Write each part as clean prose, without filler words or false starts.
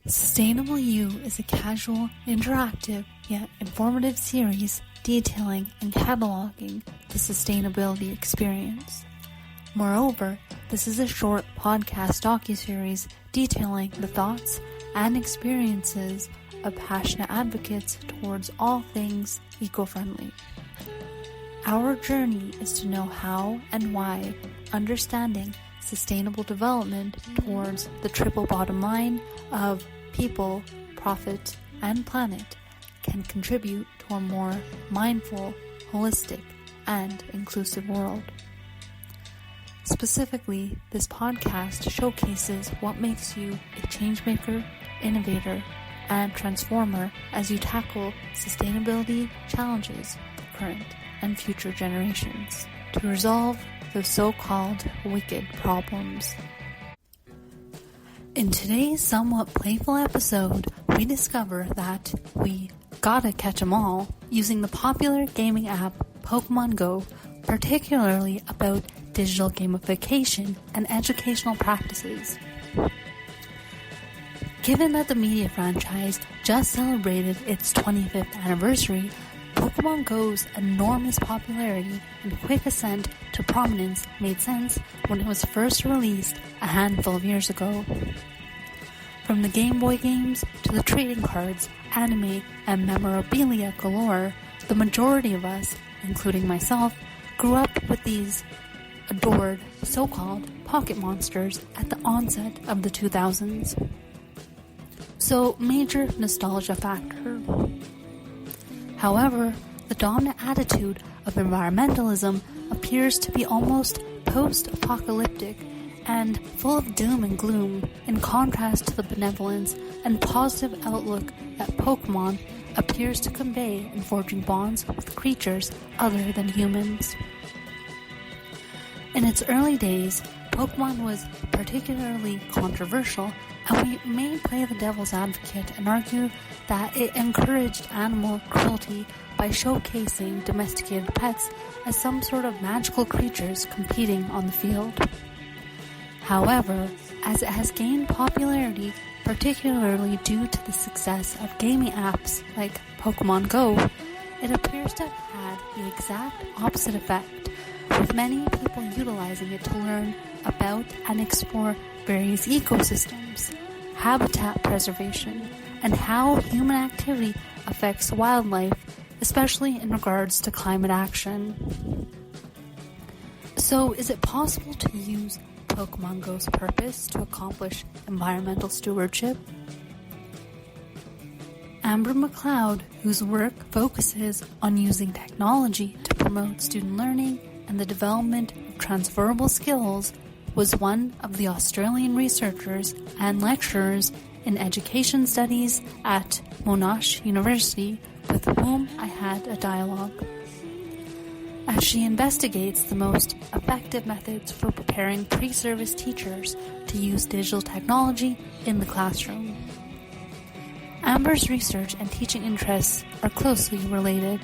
Sustainable You is a casual, interactive, yet informative series detailing and cataloging the sustainability experience. Moreover, this is a short podcast docuseries detailing the thoughts and experiences of passionate advocates towards all things eco-friendly. Our journey is to know how and why understanding sustainable development towards the triple bottom line of people, profit, and planet can contribute to a more mindful, holistic, and inclusive world. Specifically, this podcast showcases what makes you a changemaker, innovator, and transformer as you tackle sustainability challenges for current and future generations to resolve those so-called wicked problems. In today's somewhat playful episode, we discover that we gotta catch 'em all using the popular gaming app Pokémon Go, particularly about digital gamification and educational practices. Given that the media franchise just celebrated its 25th anniversary, Pokémon Go's enormous popularity and quick ascent to prominence made sense when it was first released a handful of years ago. From the Game Boy games to the trading cards, anime, and memorabilia galore, the majority of us, including myself, grew up with these adored so-called pocket monsters at the onset of the 2000s. So, major nostalgia factor. However, the dominant attitude of environmentalism appears to be almost post-apocalyptic and full of doom and gloom, in contrast to the benevolence and positive outlook that Pokémon appears to convey in forging bonds with creatures other than humans. In its early days, Pokémon was particularly controversial, and we may play the devil's advocate and argue that it encouraged animal cruelty by showcasing domesticated pets as some sort of magical creatures competing on the field. However, as it has gained popularity, particularly due to the success of gaming apps like Pokémon Go, it appears to have had the exact opposite effect, with many people utilizing it to learn about and explore various ecosystems, habitat preservation, and how human activity affects wildlife, especially in regards to climate action. So, is it possible to use Pokémon Go's purpose to accomplish environmental stewardship? Amber McLeod, whose work focuses on using technology to promote student learning and the development of transferable skills, was one of the Australian researchers and lecturers in education studies at Monash University with whom I had a dialogue. As she investigates the most effective methods for preparing pre-service teachers to use digital technology in the classroom. Amber's research and teaching interests are closely related.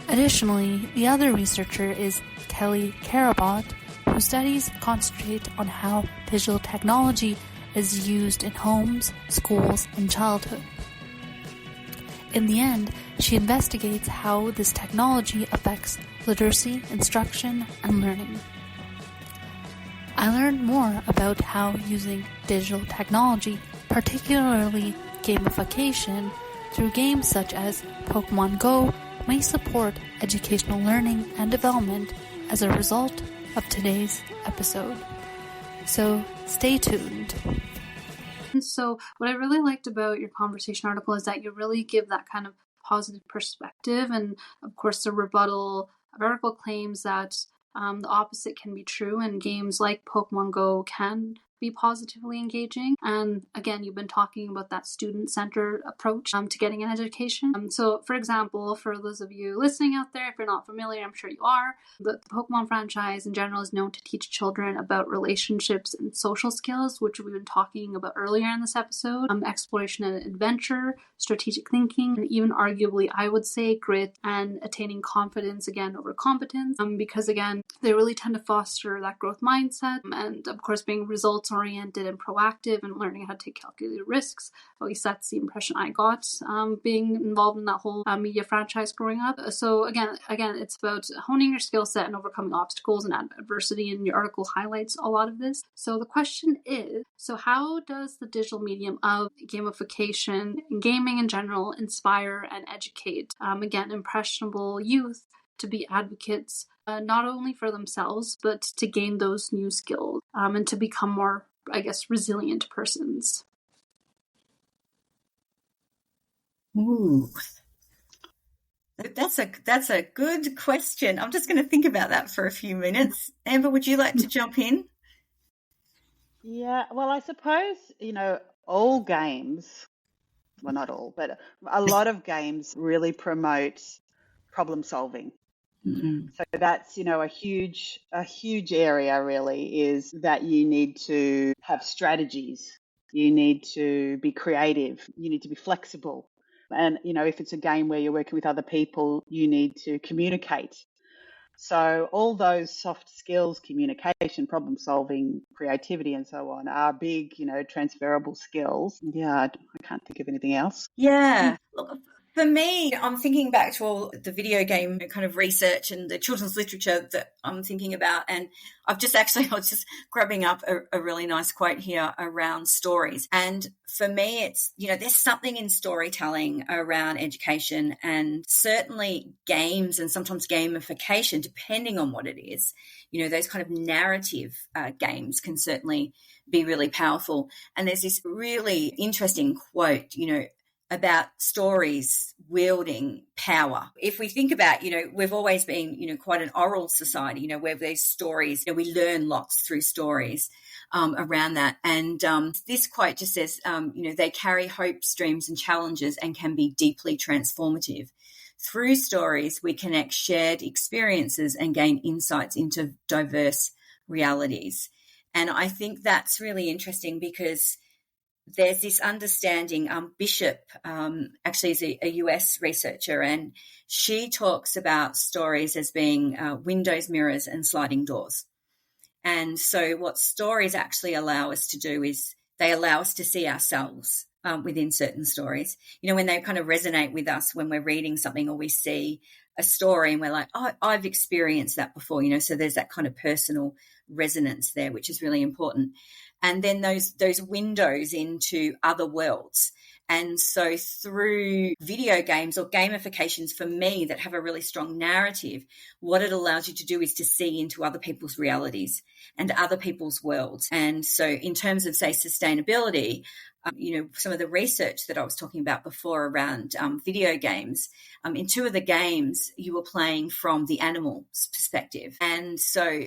Additionally, the other researcher is Kelly Carabott, whose studies concentrate on how digital technology is used in homes, schools, and childhood. In the end, she investigates how this technology affects literacy, instruction, and learning. I learned more about how using digital technology, particularly gamification, through games such as Pokémon Go, may support educational learning and development as a result of today's episode. So, stay tuned. And so what I really liked about your conversation article is that you really give that kind of positive perspective, and of course the rebuttal of article claims that the opposite can be true, and games like Pokemon Go can be positively engaging. And again, you've been talking about that student-centered approach to getting an education. So for example, for those of you listening out there, if you're not familiar, I'm sure you are, the Pokemon franchise in general is known to teach children about relationships and social skills, which we've been talking about earlier in this episode, exploration and adventure, strategic thinking, and even arguably, I would say, grit and attaining confidence again over competence, because again, they really tend to foster that growth mindset, and of course being result results-oriented and proactive and learning how to take calculated risks. At least that's the impression I got being involved in that whole media franchise growing up. So again, it's about honing your skill set and overcoming obstacles and adversity, and your article highlights a lot of this. So the question is, so how does the digital medium of gamification, gaming in general, inspire and educate, again, impressionable youth to be advocates, not only for themselves, but to gain those new skills and to become more, I guess, resilient persons? Ooh, that's a good question. I'm just going to think about that for a few minutes. Amber, would you like to jump in? Yeah, well, I suppose, all games, well, not all, but a lot of games really promote problem solving. Mm-hmm. So that's, a huge area really, is that you need to have strategies. You need to be creative. You need to be flexible. And, if it's a game where you're working with other people, you need to communicate. So all those soft skills, communication, problem solving, creativity, and so on, are big, transferable skills. Yeah, I can't think of anything else. Yeah. Look, for me, I'm thinking back to all the video game kind of research and the children's literature that I'm thinking about. And I was just grabbing up a really nice quote here around stories. And for me, it's, there's something in storytelling around education, and certainly games and sometimes gamification, depending on what it is. Those kind of narrative games can certainly be really powerful. And there's this really interesting quote, about stories wielding power. If we think about, we've always been, quite an oral society, where these stories, we learn lots through stories around that. And this quote just says, they carry hopes, dreams, and challenges and can be deeply transformative. Through stories, we connect shared experiences and gain insights into diverse realities. And I think that's really interesting because there's this understanding. Bishop actually is a US researcher, and she talks about stories as being windows, mirrors, and sliding doors. And so what stories actually allow us to do is they allow us to see ourselves within certain stories. When they kind of resonate with us when we're reading something or we see a story and we're like, oh, I've experienced that before, so there's that kind of personal resonance there, which is really important. And then those windows into other worlds. And so through video games or gamifications, for me, that have a really strong narrative, what it allows you to do is to see into other people's realities and other people's worlds. And so in terms of, say, sustainability, some of the research that I was talking about before around video games, in two of the games, you were playing from the animal's perspective. And so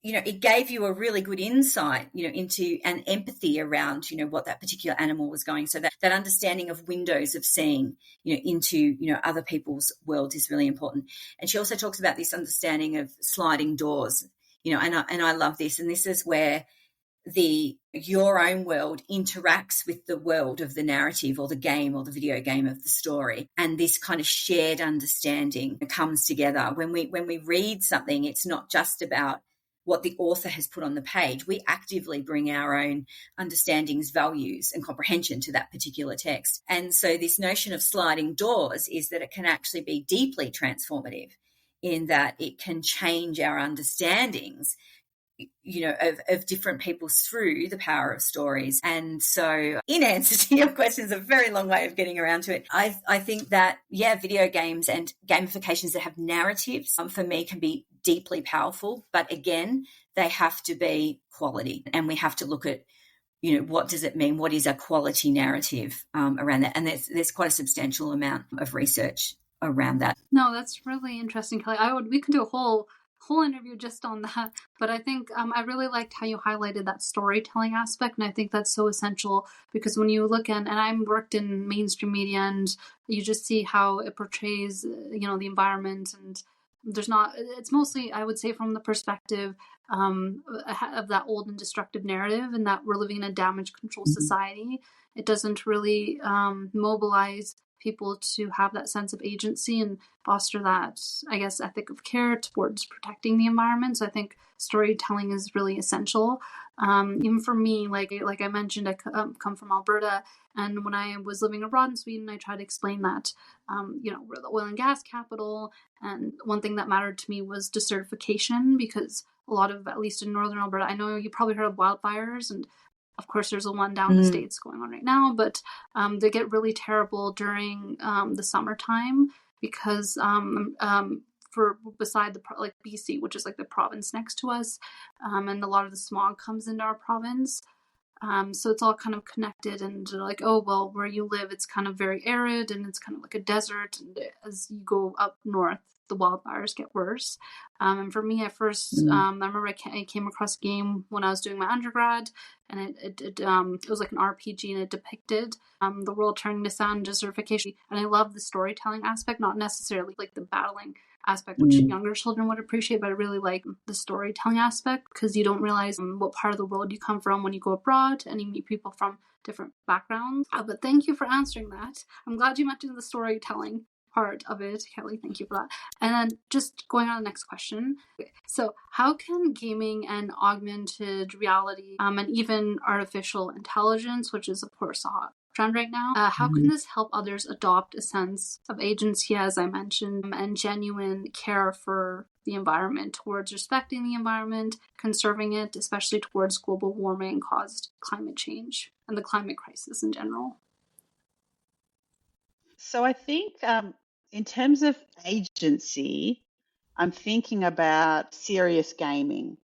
it gave you a really good insight, into an empathy around, what that particular animal was going. So that understanding of windows of seeing, into, other people's world is really important. And she also talks about this understanding of sliding doors, and I love this. And this is where your own world interacts with the world of the narrative or the game or the video game of the story. And this kind of shared understanding comes together. When we read something, it's not just about what the author has put on the page. We actively bring our own understandings, values, and comprehension to that particular text. And so this notion of sliding doors is that it can actually be deeply transformative in that it can change our understandings, of different people through the power of stories. And so in answer to your question, is a very long way of getting around to it. I think that, video games and gamifications that have narratives, for me, can be deeply powerful. But again, they have to be quality. And we have to look at, what does it mean? What is a quality narrative around that? And there's quite a substantial amount of research around that. No, that's really interesting, Kelly. We can do a whole interview just on that, but I think I really liked how you highlighted that storytelling aspect, and I think that's so essential because when you look and I'm worked in mainstream media, and you just see how it portrays the environment, and it's mostly, I would say, from the perspective of that old and destructive narrative, and that we're living in a damage control society. It doesn't really mobilize people to have that sense of agency and foster that, I guess, ethic of care towards protecting the environment. So I think storytelling is really essential. Even for me, like I mentioned, I come from Alberta, and when I was living abroad in Sweden, I tried to explain that, we're the oil and gas capital, and one thing that mattered to me was desertification, because a lot of, at least in northern Alberta, I know you probably heard of wildfires, and of course there's a one down the States going on right now, but they get really terrible during the summertime, because for beside the like BC, which is like the province next to us, and a lot of the smog comes into our province. So it's all kind of connected, and like, oh, well, where you live, it's kind of very arid and it's kind of like a desert. And as you go up north, the wildfires get worse. And for me, at first, I remember I came across a game when I was doing my undergrad, and it was like an RPG, and it depicted the world turning to sand, desertification. And I love the storytelling aspect, not necessarily like the battling aspect, which younger children would appreciate, but I really like the storytelling aspect, because you don't realize what part of the world you come from when you go abroad, and you meet people from different backgrounds. But thank you for answering that. I'm glad you mentioned the storytelling part of it, Kelly. Thank you for that. And then just going on to the next question. So how can gaming and augmented reality, and even artificial intelligence, which is of course a hot trend right now, how can this help others adopt a sense of agency, as I mentioned, and genuine care for the environment, towards respecting the environment, conserving it, especially towards global warming caused climate change and the climate crisis in general? So I think in terms of agency, I'm thinking about serious gaming.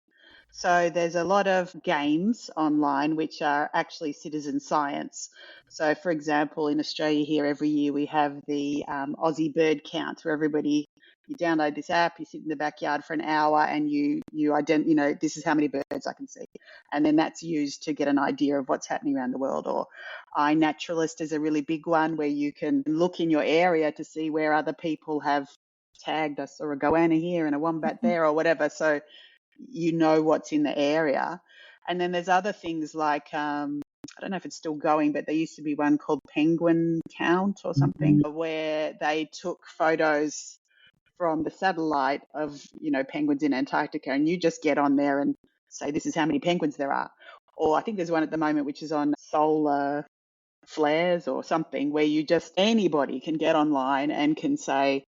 So there's a lot of games online which are actually citizen science. So for example, in Australia here, every year we have the Aussie bird count, where you download this app, you sit in the backyard for an hour, and you this is how many birds I can see. And then that's used to get an idea of what's happening around the world. Or iNaturalist is a really big one, where you can look in your area to see where other people have tagged us, or a goanna here and a wombat there, or whatever. So you know what's in the area. And then there's other things like, I don't know if it's still going, but there used to be one called Penguin Count or something, where they took photos from the satellite of, penguins in Antarctica, and you just get on there and say, this is how many penguins there are. Or I think there's one at the moment which is on solar flares or something, where anybody can get online and can say,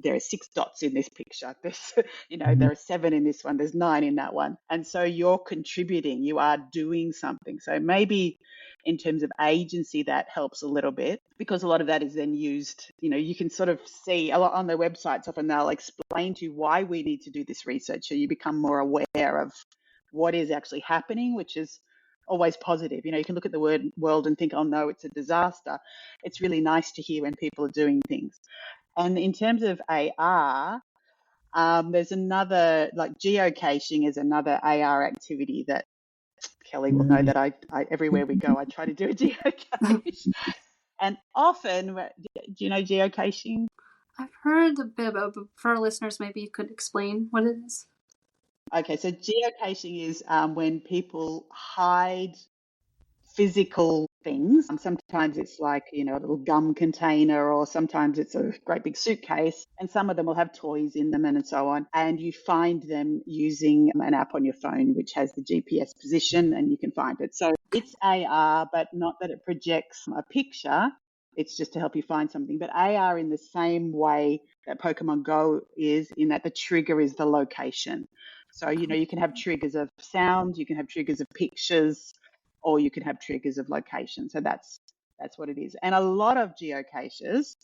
there are 6 dots in this picture. There's, there are 7 in this one. There's 9 in that one. And so you're contributing, you are doing something. So maybe in terms of agency, that helps a little bit, because a lot of that is then used, you can sort of see a lot on their websites. Often they'll explain to you why we need to do this research. So you become more aware of what is actually happening, which is always positive. You can look at the world and think, oh no, it's a disaster. It's really nice to hear when people are doing things. And in terms of AR, there's another, like geocaching is another AR activity that Kelly will know that I everywhere we go, I try to do a geocache. And often, do you know geocaching? I've heard a bit about, but for our listeners, maybe you could explain what it is. Okay, so geocaching is when people hide physical things. Sometimes it's like, a little gum container, or sometimes it's a great big suitcase, and some of them will have toys in them and so on. And you find them using an app on your phone which has the GPS position, and you can find it. So it's AR, but not that it projects a picture. It's just to help you find something. But AR in the same way that Pokemon Go is, in that the trigger is the location. So, you can have triggers of sound, you can have triggers of pictures, or you can have triggers of location. So that's what it is. And a lot of geocaches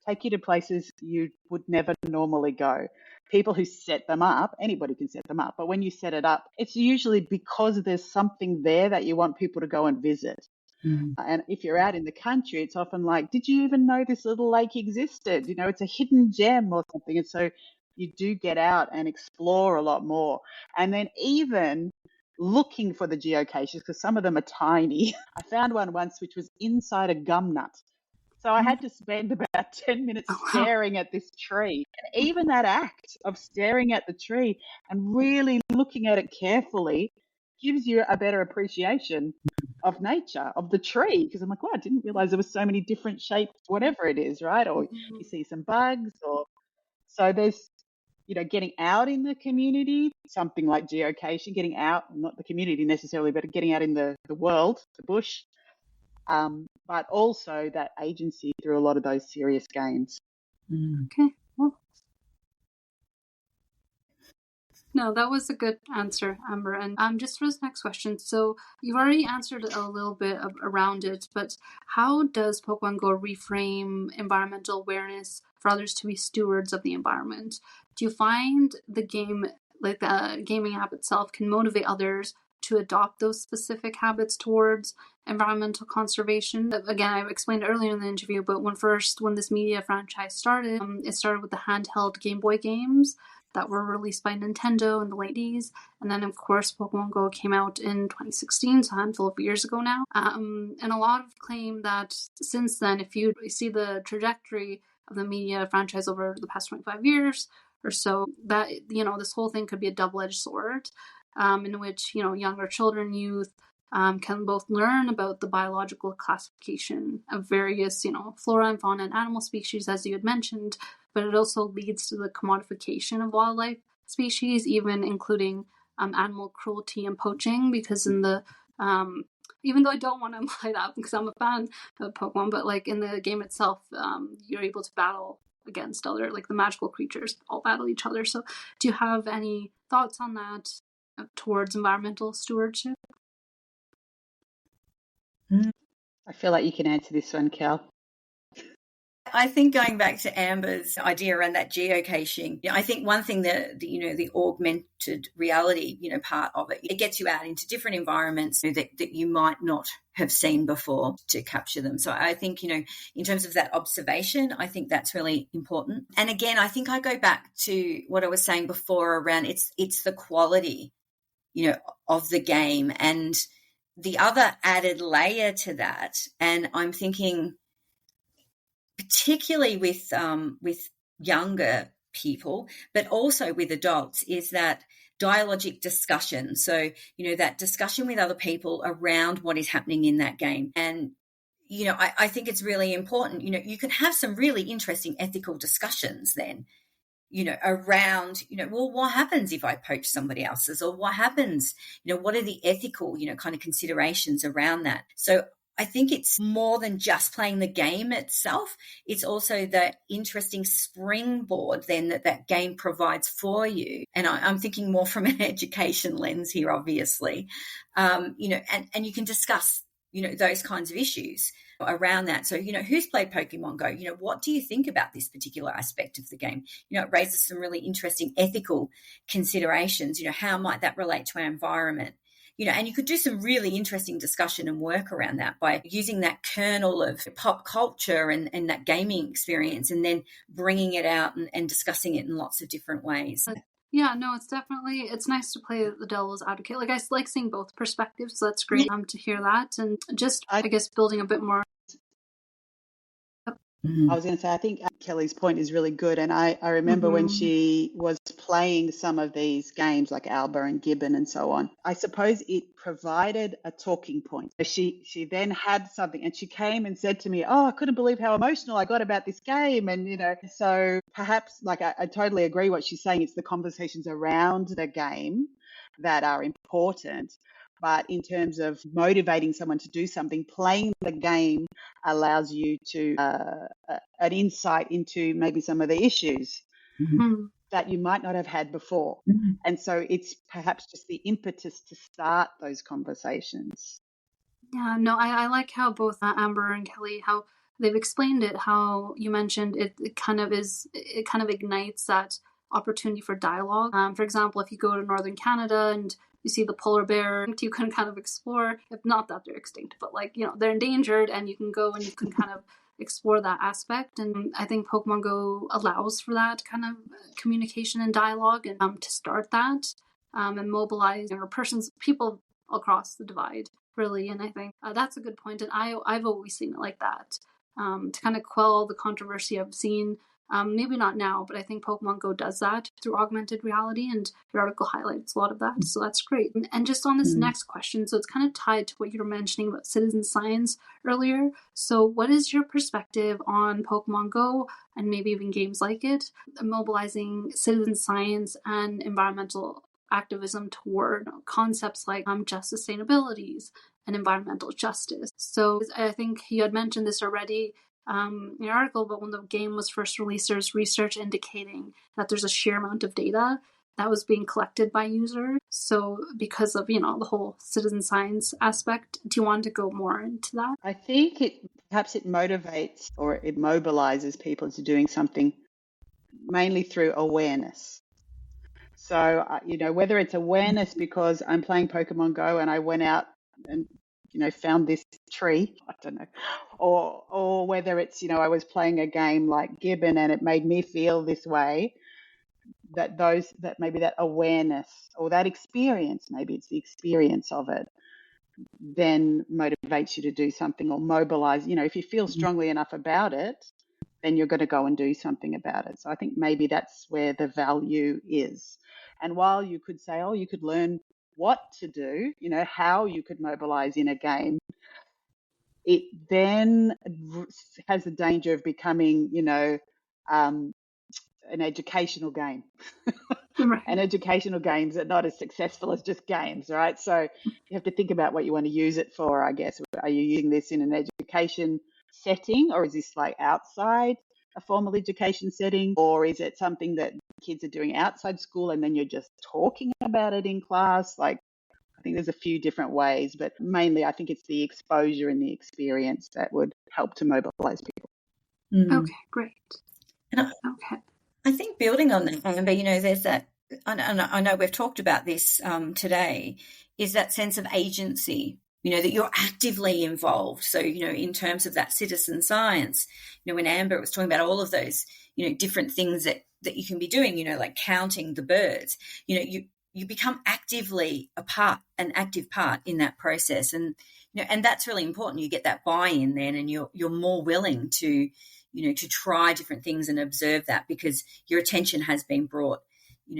take you to places you would never normally go. People who set them up, anybody can set them up, but when you set it up, it's usually because there's something there that you want people to go and visit. And if you're out in the country, it's often like, did you even know this little lake existed? It's a hidden gem or something. And so you do get out and explore a lot more. And then even looking for the geocaches, because some of them are tiny. I found one once which was inside a gum nut. So I had to spend about 10 minutes staring at this tree. And even that act of staring at the tree and really looking at it carefully gives you a better appreciation of nature, of the tree, because I'm like, wow, I didn't realize there were so many different shapes, whatever it is, right? Or you see some bugs, or so there's, getting out in the community, something like geocaching, getting out, not the community necessarily, but getting out in the world, the bush, but also that agency through a lot of those serious games. Okay, well, no, that was a good answer, Amber. And just for this next question, so you've already answered a little bit around it, but how does Pokemon Go reframe environmental awareness for others to be stewards of the environment? Do you find the game, like the gaming app itself, can motivate others to adopt those specific habits towards environmental conservation? Again, I've explained earlier in the interview, but when this media franchise started, it started with the handheld Game Boy games that were released by Nintendo in the late 80s. And then, of course, Pokemon Go came out in 2016, so a handful of years ago now. And a lot of claim that since then, if you see the trajectory of the media franchise over the past 25 years or so, that, this whole thing could be a double-edged sword, in which, younger children, youth, can both learn about the biological classification of various, flora and fauna and animal species, as you had mentioned, but it also leads to the commodification of wildlife species, even including animal cruelty and poaching, because in the even though I don't want to imply that because I'm a fan of Pokemon, but like in the game itself, you're able to battle against other, like the magical creatures all battle each other. So do you have any thoughts on that towards environmental stewardship? I feel like you can answer this one, Cal. I think going back to Amber's idea around that geocaching, I think one thing that the augmented reality, part of it, it gets you out into different environments that you might not have seen before to capture them. So I think, in terms of that observation, I think that's really important. And again, I think I go back to what I was saying before around it's the quality, of the game. And the other added layer to that, and I'm thinking particularly with younger people, but also with adults, is that dialogic discussion. So, that discussion with other people around what is happening in that game. And, I think it's really important. You can have some really interesting ethical discussions then, around, well, what happens if I poach somebody else's, or what happens, what are the ethical, kind of considerations around that? So I think it's more than just playing the game itself. It's also the interesting springboard then that game provides for you. And I'm thinking more from an education lens here, obviously, and you can discuss, those kinds of issues around that. So, who's played Pokemon Go? What do you think about this particular aspect of the game? It raises some really interesting ethical considerations. How might that relate to our environment? And you could do some really interesting discussion and work around that by using that kernel of pop culture and that gaming experience, and then bringing it out and discussing it in lots of different ways. Yeah, no, it's nice to play the devil's advocate. Like, I like seeing both perspectives, so that's great to hear that. And just, I guess, building a bit more. I was going to say, I think Kelly's point is really good. And I remember when she was playing some of these games like Alba and Gibbon and so on, I suppose it provided a talking point. She then had something, and she came and said to me, oh, I couldn't believe how emotional I got about this game. And, so perhaps, like, I totally agree what she's saying. It's the conversations around the game that are important. But in terms of motivating someone to do something, playing the game allows you to an insight into maybe some of the issues that you might not have had before. And so it's perhaps just the impetus to start those conversations. Yeah, no, I like how both Amber and Kelly, how they've explained it, how you mentioned it kind of ignites that opportunity for dialogue. For example, if you go to northern Canada and you see the polar bear, you can kind of explore, if not that they're extinct, but like, they're endangered, and you can go and you can kind of explore that aspect. And I think Pokemon Go allows for that kind of communication and dialogue, and to start that and mobilize people across the divide, really. And I think that's a good point. And I've always seen it like that, to kind of quell the controversy I've seen Maybe not now, but I think Pokemon Go does that through augmented reality, and your article highlights a lot of that. So that's great. And just on this next question, so it's kind of tied to what you were mentioning about citizen science earlier. So what is your perspective on Pokemon Go and maybe even games like it, mobilizing citizen science and environmental activism toward concepts like just sustainabilities and environmental justice? So I think you had mentioned this already in your article, but when the game was first released, there's research indicating that there's a sheer amount of data that was being collected by users. So because of, the whole citizen science aspect, do you want to go more into that? I think perhaps it motivates or it mobilizes people to doing something mainly through awareness. So, whether it's awareness because I'm playing Pokemon Go and I went out and, found this tree, I don't know, or whether it's, I was playing a game like Gibbon and it made me feel this way, that maybe that awareness or that experience, maybe it's the experience of it, then motivates you to do something or mobilize. If you feel strongly enough about it, then you're going to go and do something about it. So I think maybe that's where the value is. And while you could say, oh, you could learn what to do, how you could mobilize in a game, it then has the danger of becoming, an educational game. Right. And educational games are not as successful as just games, right? So you have to think about what you want to use it for, I guess. Are you using this in an education setting, or is this like outside a formal education setting, or is it something that kids are doing outside school and then you're just talking about it in class? Like, I think there's a few different ways, but mainly I think it's the exposure and the experience that would help to mobilize people. Okay, great. Okay. I think building on that, Amber, there's that, I know we've talked about this today, is that sense of agency, that you're actively involved. So, in terms of that citizen science, when Amber was talking about all of those, different things that you can be doing, like counting the birds, you become actively an active part in that process. And, and that's really important. You get that buy-in then, and you're more willing to, to try different things and observe that because your attention has been brought,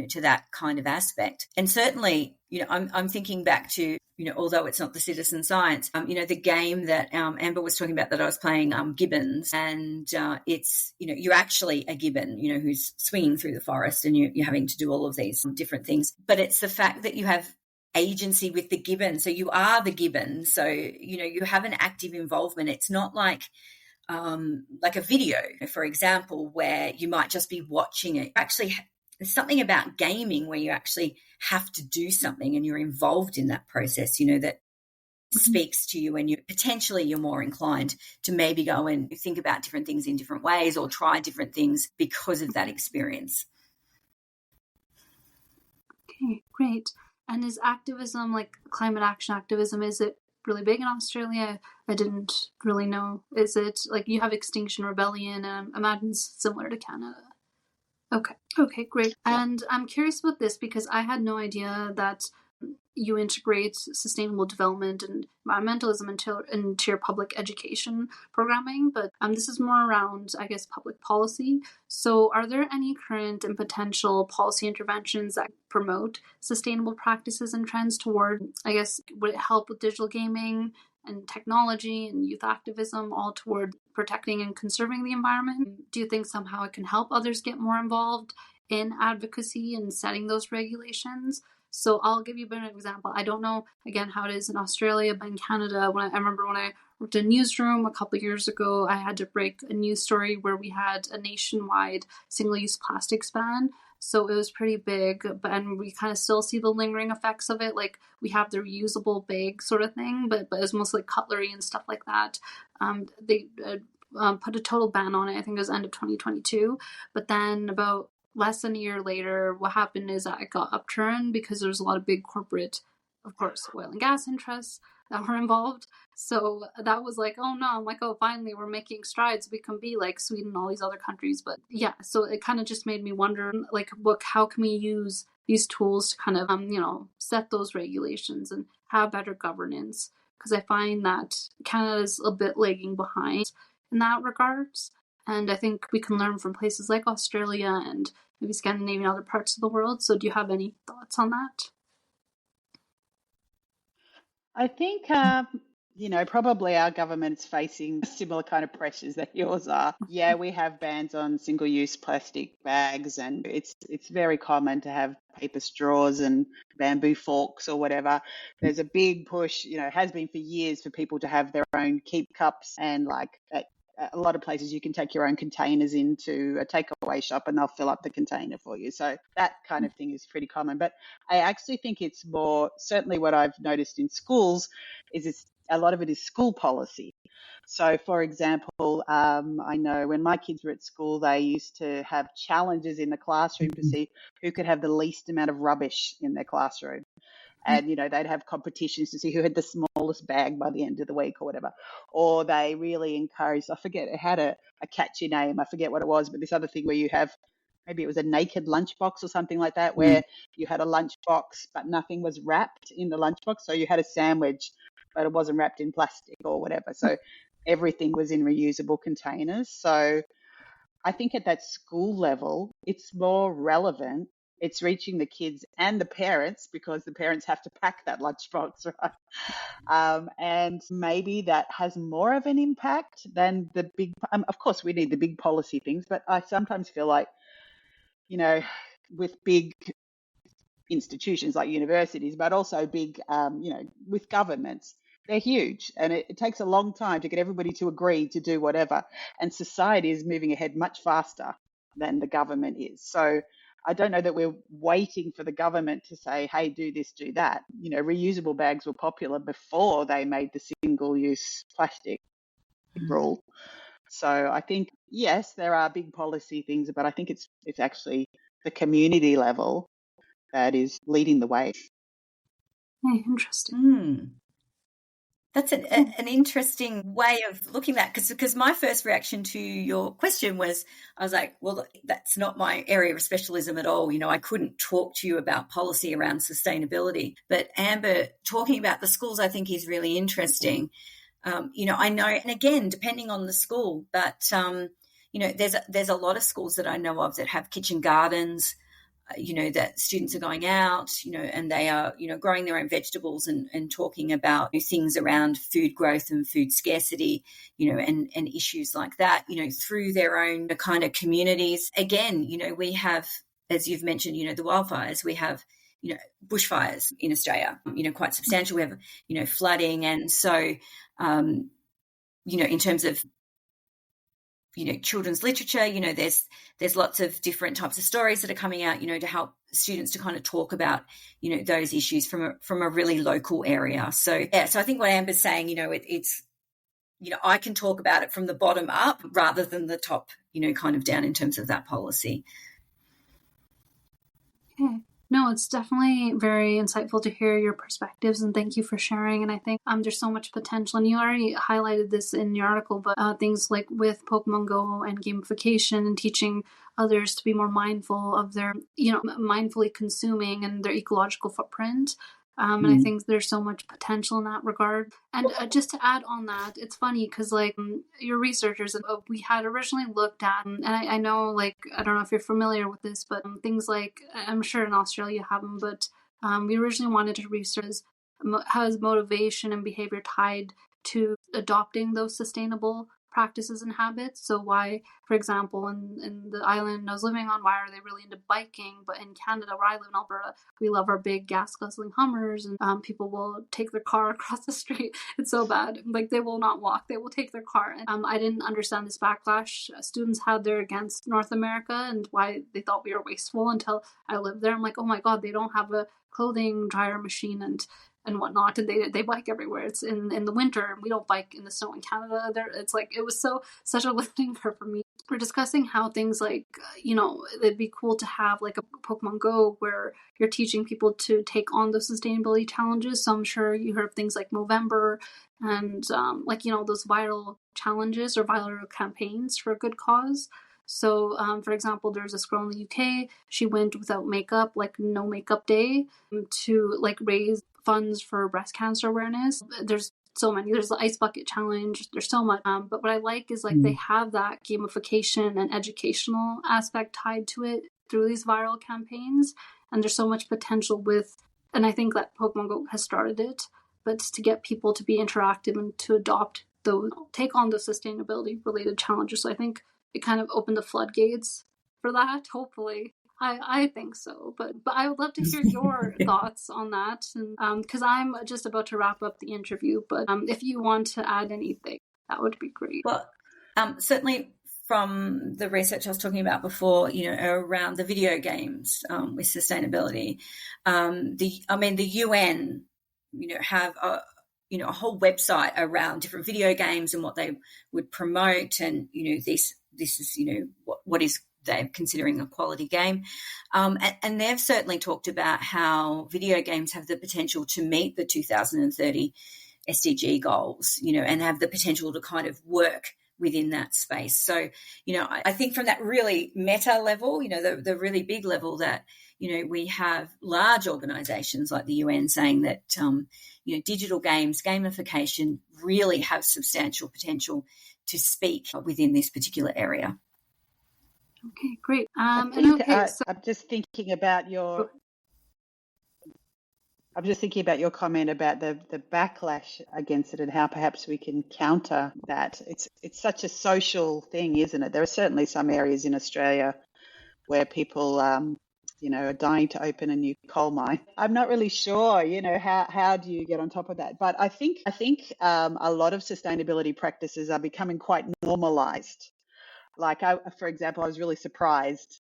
to that kind of aspect. And certainly, I'm thinking back to, although it's not the citizen science, the game that Amber was talking about that I was playing, Gibbons, and it's, you're actually a gibbon, who's swinging through the forest and you're having to do all of these different things. But it's the fact that you have agency with the gibbon. So you are the gibbon. So, you have an active involvement. It's not like a video, for example, where you might just be watching it. Actually, there's something about gaming where you actually have to do something and you're involved in that process, that speaks to you, and you're more inclined to maybe go and think about different things in different ways or try different things because of that experience. Okay, great. And is activism, like climate action activism, is it really big in Australia? I didn't really know. Is it like you have Extinction Rebellion, and I imagine it's similar to Canada? Okay, great. And I'm curious about this because I had no idea that you integrate sustainable development and environmentalism into your public education programming, but this is more around, I guess, public policy. So are there any current and potential policy interventions that promote sustainable practices and trends toward, I guess, would it help with digital gaming and technology and youth activism, all toward protecting and conserving the environment? Do you think somehow it can help others get more involved in advocacy and setting those regulations? So I'll give you a bit of an example. I don't know, again, how it is in Australia, but in Canada, I remember when I worked in a newsroom a couple of years ago, I had to break a news story where we had a nationwide single-use plastics ban. So it was pretty big, and we kind of still see the lingering effects of it. Like we have the reusable bag sort of thing, but it's mostly cutlery and stuff like that. They put a total ban on it. I think it was end of 2022. But then about less than a year later, what happened is that it got upturned because there's a lot of big corporate, of course, oil and gas interests that were involved. So that was like, oh no, I'm like, oh, finally we're making strides. We can be like Sweden and all these other countries. But yeah, so it kind of just made me wonder, like, how can we use these tools to kind of, set those regulations and have better governance? Because I find that Canada is a bit lagging behind in that regards. And I think we can learn from places like Australia and maybe Scandinavia and other parts of the world. So do you have any thoughts on that? I think, probably our government's facing similar kind of pressures that yours are. Yeah, we have bans on single-use plastic bags, and it's very common to have paper straws and bamboo forks or whatever. There's a big push, has been for years, for people to have their own keep cups, and like at a lot of places you can take your own containers into a takeaway shop and they'll fill up the container for you. So that kind of thing is pretty common. But I actually think it's more, certainly what I've noticed in schools is a lot of it is school policy. So, for example, I know when my kids were at school, they used to have challenges in the classroom to see who could have the least amount of rubbish in their classroom. And, they'd have competitions to see who had the smallest bag by the end of the week or whatever. Or they really encouraged, I forget, it had a catchy name. I forget what it was, but this other thing where you have, maybe it was a naked lunchbox or something like that, where you had a lunchbox, but nothing was wrapped in the lunchbox. So you had a sandwich, but it wasn't wrapped in plastic or whatever. So everything was in reusable containers. So I think at that school level, it's more relevant. It's reaching the kids and the parents, because the parents have to pack that lunchbox, right? And maybe that has more of an impact than the big, of course, we need the big policy things, but I sometimes feel like, with big institutions like universities, but also big, with governments, they're huge, and it takes a long time to get everybody to agree to do whatever. And society is moving ahead much faster than the government is. So I don't know that we're waiting for the government to say, hey, do this, do that. Reusable bags were popular before they made the single-use plastic rule. So I think, yes, there are big policy things, but I think it's actually the community level that is leading the way. Hey, interesting. That's an interesting way of looking at that, because my first reaction to your question was, I was like, well, that's not my area of specialism at all. I couldn't talk to you about policy around sustainability. But Amber, talking about the schools, I think is really interesting. I know, and again, depending on the school, but, there's a lot of schools that I know of that have kitchen gardens, that students are going out, and they are, growing their own vegetables and talking about things around food growth and food scarcity, and issues like that, through their own kind of communities. Again, we have, as you've mentioned, the wildfires, we have, bushfires in Australia, quite substantial. We have, flooding. And so, in terms of, children's literature, there's lots of different types of stories that are coming out, to help students to kind of talk about, those issues from a really local area. So, yeah, so I think what Amber's saying, it's, I can talk about it from the bottom up rather than the top, kind of down in terms of that policy. Okay. No, it's definitely very insightful to hear your perspectives, and thank you for sharing. And I think there's so much potential, and you already highlighted this in your article, but things like with Pokemon Go and gamification and teaching others to be more mindful of their, mindfully consuming and their ecological footprint. And I think there's so much potential in that regard. And just to add on that, it's funny because your researchers, we had originally looked at, and I know, I don't know if you're familiar with this, but things like, I'm sure in Australia you have them, but we originally wanted to research how is motivation and behavior tied to adopting those sustainable practices and habits. So why, for example, in the island I was living on, why are they really into biking? But in Canada, where I live in Alberta, we love our big gas guzzling Hummers, and people will take their car across the street. It's so bad. They will not walk. They will take their car. And I didn't understand this backlash students had there against North America and why they thought we were wasteful until I lived there. I'm like, oh my God, they don't have a clothing dryer machine and whatnot, and they bike everywhere. It's in the winter, and we don't bike in the snow in Canada. It's it was such a lifting curve for me. We're discussing how things it'd be cool to have a Pokemon Go where you're teaching people to take on those sustainability challenges. So I'm sure you heard of things like Movember and those viral challenges or viral campaigns for a good cause. So, for example, there's this girl in the UK. She went without makeup, no makeup day, to raise funds for breast cancer awareness. There's so many. There's the ice bucket challenge. There's so much. But what I like is like they have that gamification and educational aspect tied to it through these viral campaigns. And there's so much potential with, and I think that Pokemon Go has started it, but to get people to be interactive and to adopt those, take on those sustainability related challenges. So I think it kind of opened the floodgates for that, hopefully. I think so, but I would love to hear your thoughts on that, and because I'm just about to wrap up the interview. But if you want to add anything, that would be great. Well, certainly from the research I was talking about before, around the video games with sustainability, the UN, have a whole website around different video games and what they would promote, and this is what is they're considering a quality game. And they've certainly talked about how video games have the potential to meet the 2030 SDG goals, and have the potential to kind of work within that space. So, I think from that really meta level, the really big level that, we have large organizations like the UN saying that, digital games, gamification really have substantial potential to speak within this particular area. Okay, great. I'm just thinking about your comment about the backlash against it and how perhaps we can counter that. It's such a social thing, isn't it? There are certainly some areas in Australia where people, are dying to open a new coal mine. I'm not really sure, how do you get on top of that? But I think a lot of sustainability practices are becoming quite normalized. Like, for example, I was really surprised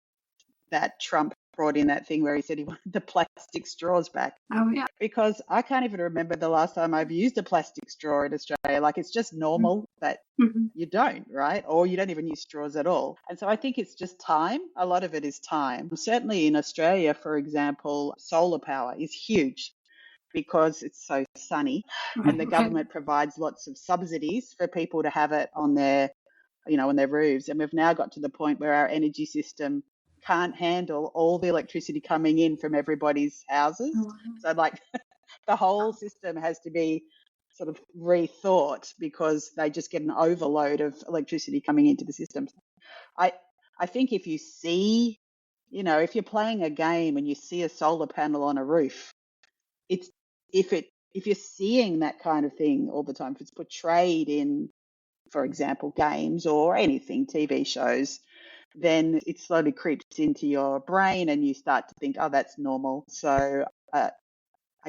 that Trump brought in that thing where he said he wanted the plastic straws back. Oh, yeah. Because I can't even remember the last time I've used a plastic straw in Australia. Like, it's just normal that you don't, right? Or you don't even use straws at all. And so I think it's just time. A lot of it is time. Certainly in Australia, for example, solar power is huge because it's so sunny, and the government provides lots of subsidies for people to have it on their roofs. And we've now got to the point where our energy system can't handle all the electricity coming in from everybody's houses. So like the whole system has to be sort of rethought because they just get an overload of electricity coming into the system. I think if you see, if you're playing a game and you see a solar panel on a roof, if you're seeing that kind of thing all the time, if it's portrayed in, for example, games or anything, TV shows, then it slowly creeps into your brain and you start to think, oh, that's normal. So I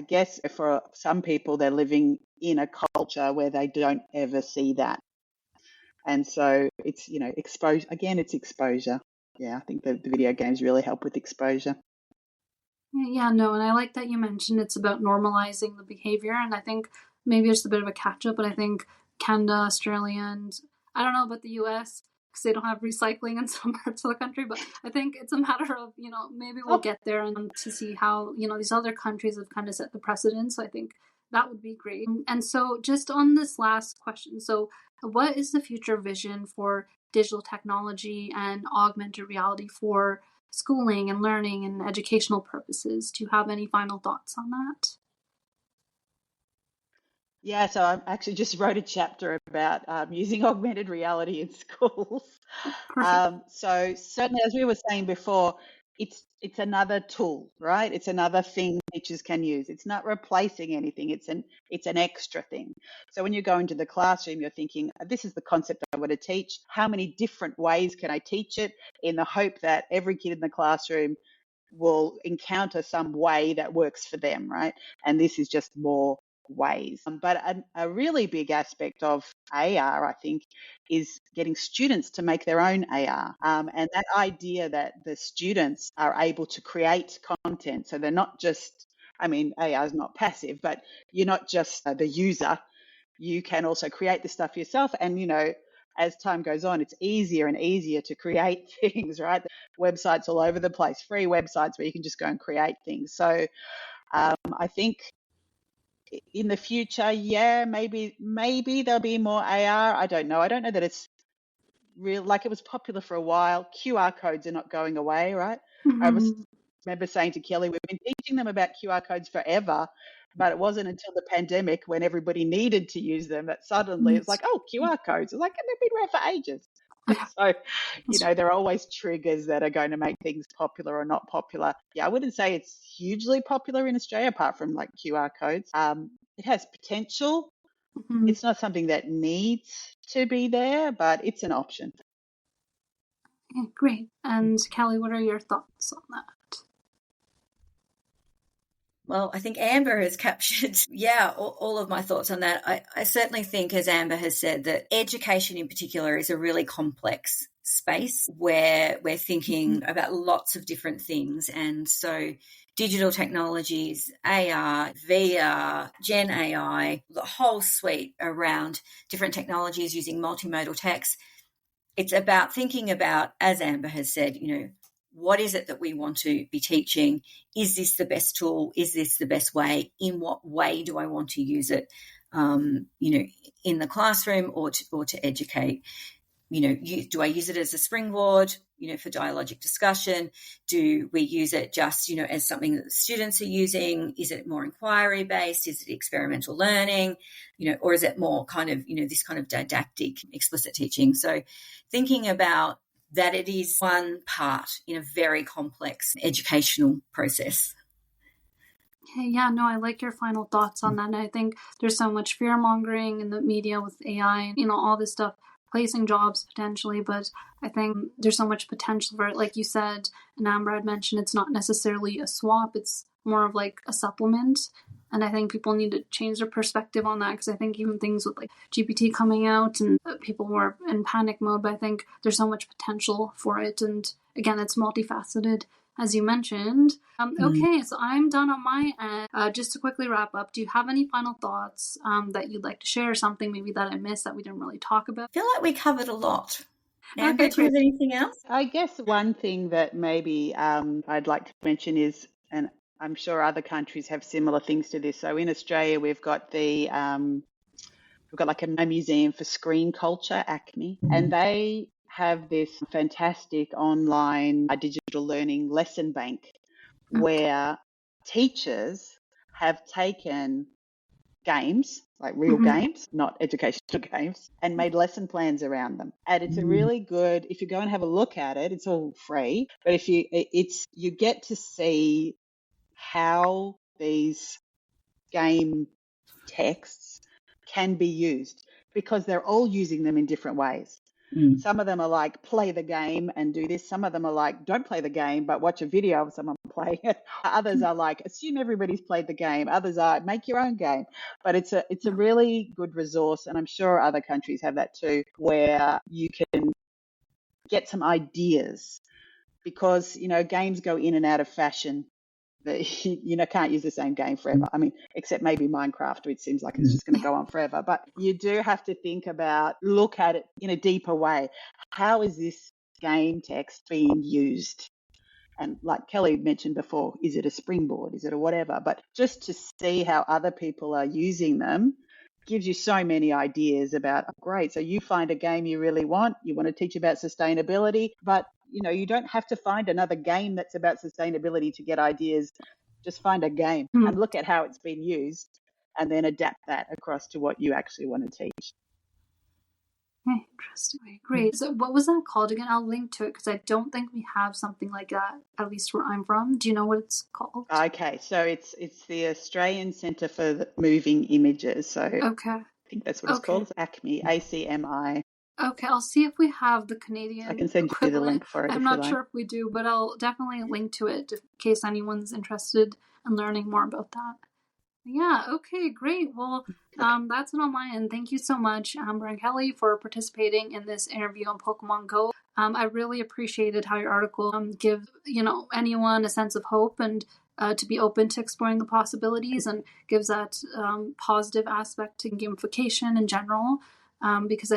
guess for some people, they're living in a culture where they don't ever see that. And so it's, exposure. Again, it's exposure. Yeah, I think the video games really help with exposure. Yeah, no, and I like that you mentioned it's about normalizing the behavior, and I think maybe it's a bit of a catch-up, but I think Canada, Australia, and I don't know about the US because they don't have recycling in some parts of the country, but I think it's a matter of, maybe we'll get there and to see how, these other countries have kind of set the precedent, so I think that would be great. And so just on this last question, so what is the future vision for digital technology and augmented reality for schooling and learning and educational purposes? Do you have any final thoughts on that? Yeah, so I actually just wrote a chapter about using augmented reality in schools. So certainly, as we were saying before, it's another tool, right? It's another thing teachers can use. It's not replacing anything. It's an extra thing. So when you go into the classroom, you're thinking, this is the concept I want to teach. How many different ways can I teach it, in the hope that every kid in the classroom will encounter some way that works for them, right? And this is just more ways. But a really big aspect of AR, I think, is getting students to make their own AR. And that idea that the students are able to create content. So they're not just, AR is not passive, but you're not just the user. You can also create the stuff yourself. And, as time goes on, it's easier and easier to create things, right? Websites all over the place, free websites where you can just go and create things. So I think in the future, yeah, maybe there'll be more AR. I don't know. I don't know that it's real. Like, it was popular for a while. QR codes are not going away, right? I remember saying to Kelly, we've been teaching them about QR codes forever, but it wasn't until the pandemic when everybody needed to use them that suddenly it's like, oh, QR codes. It's like, they've been around for ages. So, there are always triggers that are going to make things popular or not popular. Yeah, I wouldn't say it's hugely popular in Australia, apart from like QR codes. It has potential. Mm-hmm. It's not something that needs to be there, but it's an option. Okay, great. And Kelly, what are your thoughts on that? Well, I think Amber has captured, all of my thoughts on that. I certainly think, as Amber has said, that education in particular is a really complex space where we're thinking about lots of different things. And so digital technologies, AR, VR, Gen AI, the whole suite around different technologies using multimodal text. It's about thinking about, as Amber has said, what is it that we want to be teaching? Is this the best tool? Is this the best way? In what way do I want to use it, in the classroom or to educate? Do I use it as a springboard, for dialogic discussion? Do we use it just, as something that the students are using? Is it more inquiry-based? Is it experimental learning? Or is it more kind of, this kind of didactic, explicit teaching? So thinking about that it is one part in a very complex educational process. Okay, yeah, no, I like your final thoughts on that. And I think there's so much fear-mongering in the media with AI, all this stuff, placing jobs potentially, but I think there's so much potential for it. Like you said, and Amber had mentioned, it's not necessarily a swap, it's more of like a supplement. And I think people need to change their perspective on that, because I think even things with like GPT coming out and people were in panic mode, but I think there's so much potential for it. And again, it's multifaceted, as you mentioned. Okay, so I'm done on my end. Just to quickly wrap up, do you have any final thoughts that you'd like to share, something maybe that I missed that we didn't really talk about? I feel like we covered a lot. Amber, do you have anything else? I guess one thing that maybe I'd like to mention is, and I'm sure other countries have similar things to this. So in Australia, we've got like a museum for screen culture, ACME, and they have this fantastic online digital learning lesson bank where teachers have taken games, like real games, not educational games, and made lesson plans around them. And it's a really good, if you go and have a look at it, it's all free, but if you get to see how these game texts can be used, because they're all using them in different ways. Some of them are like, play the game and do this. Some of them are like, don't play the game, but watch a video of someone playing it. Others are like, assume everybody's played the game. Others are, make your own game. But it's a really good resource, and I'm sure other countries have that too, where you can get some ideas, because, games go in and out of fashion. Can't use the same game forever. I mean, except maybe Minecraft, which seems like it's just going to go on forever. But you do have to look at it in a deeper way. How is this game text being used? And like Kelly mentioned before, is it a springboard? Is it a whatever? But just to see how other people are using them gives you so many ideas about, great, so you find a game you really want. You want to teach about sustainability, but you don't have to find another game that's about sustainability to get ideas. Just find a game and look at how it's been used, and then adapt that across to what you actually want to teach. Okay, interesting. Okay, great. So what was that called again? I'll link to it, because I don't think we have something like that, at least where I'm from. Do you know what it's called? Okay, so it's the Australian Centre for Moving Images. So okay, I think that's what it's called. ACMI, ACMI. Okay, I'll see if we have the Canadian. I can send you the link for it. I'm not sure if we do, but I'll definitely link to it in case anyone's interested in learning more about that. Yeah, okay, great. Well, that's it on my end. Thank you so much, Amber and Kelly, for participating in this interview on Pokemon Go. I really appreciated how your article give anyone a sense of hope, and to be open to exploring the possibilities, and gives that positive aspect to gamification in general, because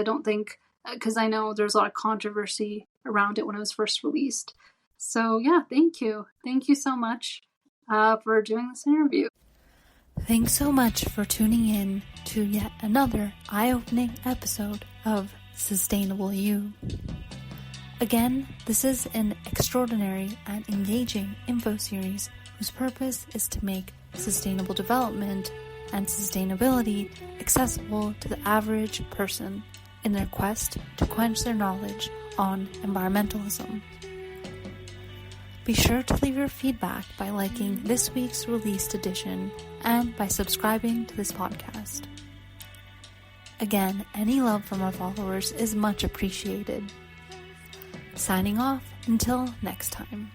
I know there's a lot of controversy around it when it was first released. So yeah, thank you. Thank you so much for doing this interview. Thanks so much for tuning in to yet another eye-opening episode of Sustainable You. Again, this is an extraordinary and engaging info series whose purpose is to make sustainable development and sustainability accessible to the average person in their quest to quench their knowledge on environmentalism. Be sure to leave your feedback by liking this week's released edition and by subscribing to this podcast. Again, any love from our followers is much appreciated. Signing off until next time.